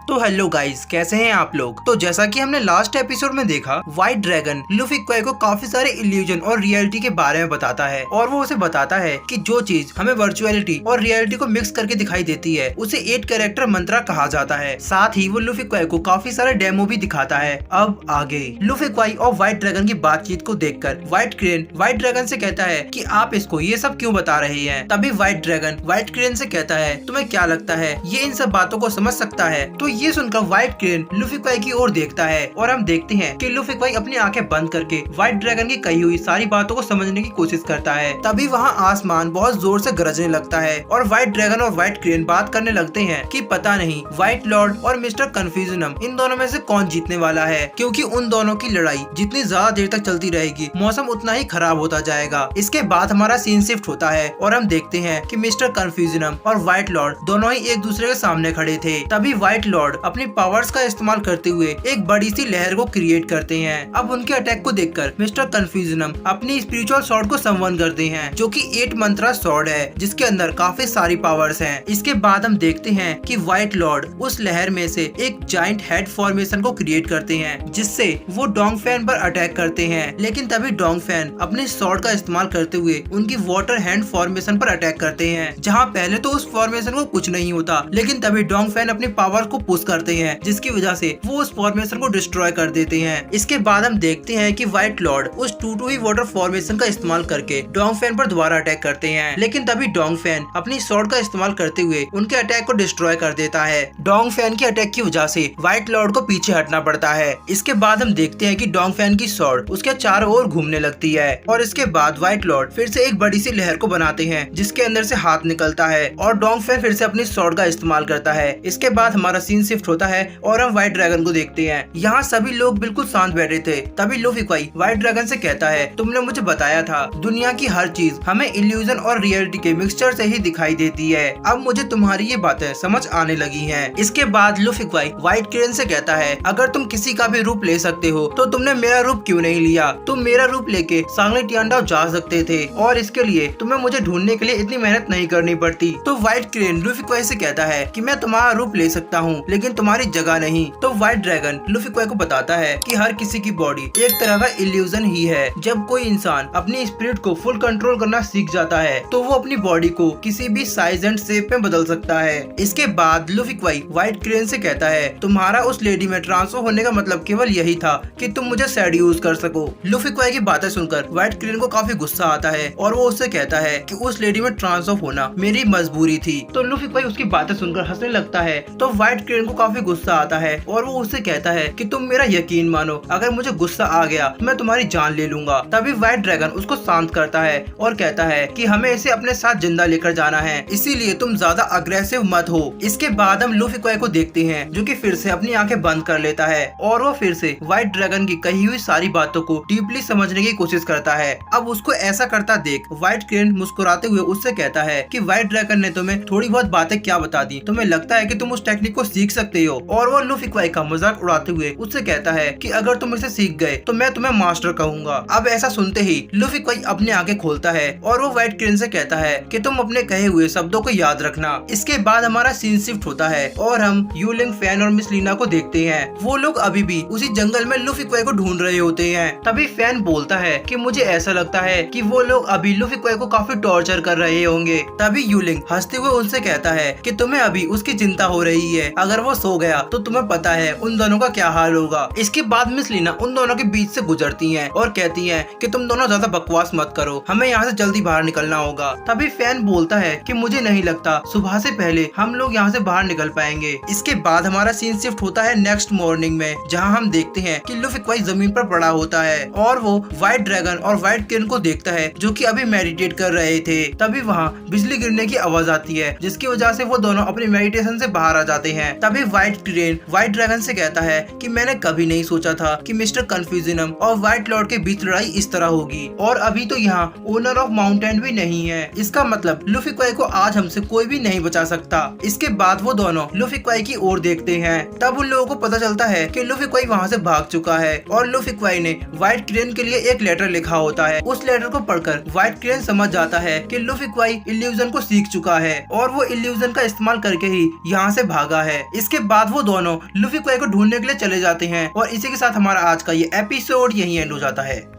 तो hello guys, कैसे हैं आप लोग। तो जैसा कि हमने लास्ट एपिसोड में देखा, व्हाइट ड्रैगन लूफी क्वाई को काफी सारे इल्यूजन और रियलिटी के बारे में बताता है और वो उसे बताता है कि जो चीज हमें वर्चुअलिटी और रियलिटी को मिक्स करके दिखाई देती है उसे 8 कैरेक्टर मंत्रा कहा जाता है। साथ ही वो लूफी क्वाई को काफी सारे डेमो भी दिखाता है। अब आगे लूफी क्वाई और व्हाइट ड्रैगन की बातचीत को देखकर व्हाइट क्रेन व्हाइट ड्रैगन से कहता है कि आप इसको ये सब क्यों बता रहे हैं। तभी व्हाइट ड्रैगन व्हाइट क्रेन से कहता है, तुम्हें क्या लगता है ये इन सब बातों को समझ सकता है। तो ये सुनकर व्हाइट क्रेन लूफी क्वाई की ओर देखता है और हम देखते हैं कि लूफी क्वाई अपनी आंखें बंद करके व्हाइट ड्रैगन की कही हुई सारी बातों को समझने की कोशिश करता है। तभी वहाँ आसमान बहुत जोर से गरजने लगता है और व्हाइट ड्रैगन और व्हाइट क्रेन बात करने लगते हैं कि पता नहीं व्हाइट लॉर्ड और मिस्टर कन्फ्यूजनम इन दोनों में से कौन जीतने वाला है, क्योंकि उन दोनों की लड़ाई जितनी ज्यादा देर तक चलती रहेगी मौसम उतना ही खराब होता जाएगा। इसके बाद हमारा सीन शिफ्ट होता है और हम देखते हैं कि मिस्टर कन्फ्यूजनम और व्हाइट लॉर्ड दोनों ही एक दूसरे के सामने खड़े थे। तभी व्हाइट लॉर्ड अपनी पावर्स का इस्तेमाल करते हुए एक बड़ी सी लहर को क्रिएट करते हैं। अब उनके अटैक को देखकर मिस्टर कन्फ्यूजनम अपनी स्पिरिचुअल स्वॉर्ड को समवन करते हैं, जो कि 8 मंत्रा स्वॉर्ड है जिसके अंदर काफी सारी पावर्स हैं। इसके बाद हम देखते हैं कि व्हाइट लॉर्ड उस लहर में से एक जाइंट हेड फॉर्मेशन को क्रिएट करते हैं जिससे वो डोंग फैन पर अटैक करते हैं। लेकिन तभी डोंग फैन अपने स्वॉर्ड का इस्तेमाल करते हुए उनकी वाटर हैंड फॉर्मेशन पर अटैक करते हैं, जहाँ पहले तो उस फॉर्मेशन को कुछ नहीं होता, लेकिन तभी डोंग फैन अपनी पावर को पुश करते हैं जिसकी वजह से वो उस फॉर्मेशन को डिस्ट्रॉय कर देते हैं। इसके बाद हम देखते हैं कि व्हाइट लॉर्ड उस टूटी हुई वाटर फॉर्मेशन का इस्तेमाल करके डोंग फैन पर दोबारा अटैक करते हैं, लेकिन तभी डोंग फैन अपनी स्वॉर्ड का इस्तेमाल करते हुए उनके अटैक को डिस्ट्रॉय कर देता है। डोंग फैन के अटैक की वजह से व्हाइट लॉर्ड को पीछे हटना पड़ता है। इसके बाद हम देखते हैं कि डोंग फैन की स्वॉर्ड उसके चारों ओर घूमने लगती है और इसके बाद व्हाइट लॉर्ड फिर से एक बड़ी सी लहर को बनाते हैं जिसके अंदर से हाथ निकलता है और डोंग फैन फिर से अपनी स्वॉर्ड का इस्तेमाल करता है। इसके बाद हमारा सीन शिफ्ट होता है और हम व्हाइट ड्रैगन को देखते हैं। यहाँ सभी लोग बिल्कुल शांत बैठे थे। तभी लूफी क्वाई व्हाइट ड्रैगन से कहता है, तुमने मुझे बताया था दुनिया की हर चीज हमें इल्यूजन और रियलिटी के मिक्सचर से ही दिखाई देती है। अब मुझे तुम्हारी ये बातें समझ आने लगी हैं। इसके बाद लूफी क्वाई व्हाइट क्रेन से कहता है, अगर तुम किसी का भी रूप ले सकते हो तो तुमने मेरा रूप क्यों नहीं लिया। तुम मेरा रूप लेके सांगली टियांडाओ जा सकते थे और इसके लिए तुम्हें मुझे ढूंढने के लिए इतनी मेहनत नहीं करनी पड़ती। तो व्हाइट क्रेन लूफी क्वाई से कहता है कि मैं तुम्हारा रूप ले सकता हूँ लेकिन तुम्हारी जगह नहीं। तो व्हाइट ड्रैगन लूफी क्वाई को बताता है कि हर किसी की बॉडी एक तरह का इल्यूजन ही है। जब कोई इंसान अपनी स्पिरिट को फुल कंट्रोल करना सीख जाता है तो वो अपनी बॉडी को किसी भी साइज एंड शेप में बदल सकता है। इसके बाद लूफी क्वाई व्हाइट क्रेन से कहता है, तुम्हारा उस लेडी में ट्रांसफर होने का मतलब केवल यही था कि तुम मुझे सेड्यूस कर सको। लूफी क्वाई की बातें सुनकर व्हाइट क्रेन को काफी गुस्सा आता है और वो उससे कहता है कि उस लेडी में ट्रांसफर होना मेरी मजबूरी थी। तो लूफी क्वाई उसकी बातें सुनकर हंसने लगता है। तो व्हाइट क्रेन को काफी गुस्सा आता है और वो उससे कहता है कि तुम मेरा यकीन मानो, अगर मुझे गुस्सा आ गया मैं तुम्हारी जान ले लूंगा। तभी व्हाइट ड्रैगन उसको शांत करता है और कहता है कि हमें इसे अपने साथ जिंदा लेकर जाना है, इसीलिए तुम ज्यादा अग्रेसिव मत हो। इसके बाद हम लूफी क्वाई को देखते हैं जो कि फिर से अपनी आंखें बंद कर लेता है और वो फिर से व्हाइट ड्रैगन की कही हुई सारी बातों को डीपली समझने की कोशिश करता है। अब उसको ऐसा करता देख व्हाइट क्रेन मुस्कुराते हुए उससे कहता है कि व्हाइट ड्रैगन ने तुम्हें थोड़ी बहुत बातें क्या बता दी, तुम्हें लगता है कि तुम उस टेक्निक को सीख सकते हो। और वो लूफी क्वाई का मजाक उड़ाते हुए उससे कहता है कि अगर तुम इसे सीख गए तो मैं तुम्हें मास्टर कहूंगा। अब ऐसा सुनते ही लूफी क्वाई अपनी आंखें खोलता है और वो व्हाइट क्रेन से कहता है कि तुम अपने कहे हुए शब्दों को याद रखना। इसके बाद हमारा सीन शिफ्ट होता है और हम यूलिंग, फैन और मिस लीना को देखते हैं। वो लोग अभी भी उसी जंगल में लूफी क्वाई को ढूंढ रहे होते हैं। तभी फैन बोलता है कि मुझे ऐसा लगता है कि वो लोग अभी लूफी क्वाई को काफी टॉर्चर कर रहे होंगे। तभी यूलिंग हंसते हुए उनसे कहता है कि तुम्हें अभी उसकी चिंता हो रही है, अगर वो सो गया तो तुम्हें पता है उन दोनों का क्या हाल होगा। इसके बाद मिस लीना उन दोनों के बीच से गुजरती हैं और कहती हैं कि तुम दोनों ज्यादा बकवास मत करो, हमें यहाँ से जल्दी बाहर निकलना होगा। तभी फैन बोलता है कि मुझे नहीं लगता सुबह से पहले हम लोग यहाँ से बाहर निकल पाएंगे। इसके बाद हमारा सीन शिफ्ट होता है नेक्स्ट मॉर्निंग में, जहाँ हम देखते हैं कि लूफी क्वाई जमीन पर पड़ा होता है और वो व्हाइट ड्रैगन और व्हाइट क्रेन को देखता है जो कि अभी मेडिटेट कर रहे थे। तभी वहाँ बिजली गिरने की आवाज आती है जिसकी वजह से वो दोनों अपनी मेडिटेशन से बाहर आ जाते हैं। तभी व्हाइट क्रेन व्हाइट ड्रैगन से कहता है कि मैंने कभी नहीं सोचा था कि मिस्टर कन्फ्यूजनम और व्हाइट लॉर्ड के बीच लड़ाई इस तरह होगी, और अभी तो यहाँ ओनर ऑफ माउंटेन भी नहीं है। इसका मतलब लूफी क्वाई को आज हमसे कोई भी नहीं बचा सकता। इसके बाद वो दोनों लूफी क्वाई की ओर देखते हैं। तब उन लोगों को पता चलता है कि लूफी क्वाई वहाँ से भाग चुका है और लूफी क्वाई ने व्हाइट क्रेन के लिए एक लेटर लिखा होता है। उस लेटर को पढ़कर व्हाइट क्रेन समझ जाता है कि लूफी क्वाई इल्यूजन को सीख चुका है और वो इल्यूजन का इस्तेमाल करके ही यहाँ से भागा है। इसके बाद वो दोनों लूफी क्वाई को ढूंढने के लिए चले जाते हैं और इसी के साथ हमारा आज का ये एपिसोड यहीं एंड हो जाता है।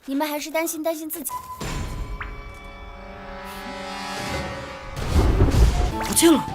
你们还是担心自己。不见了。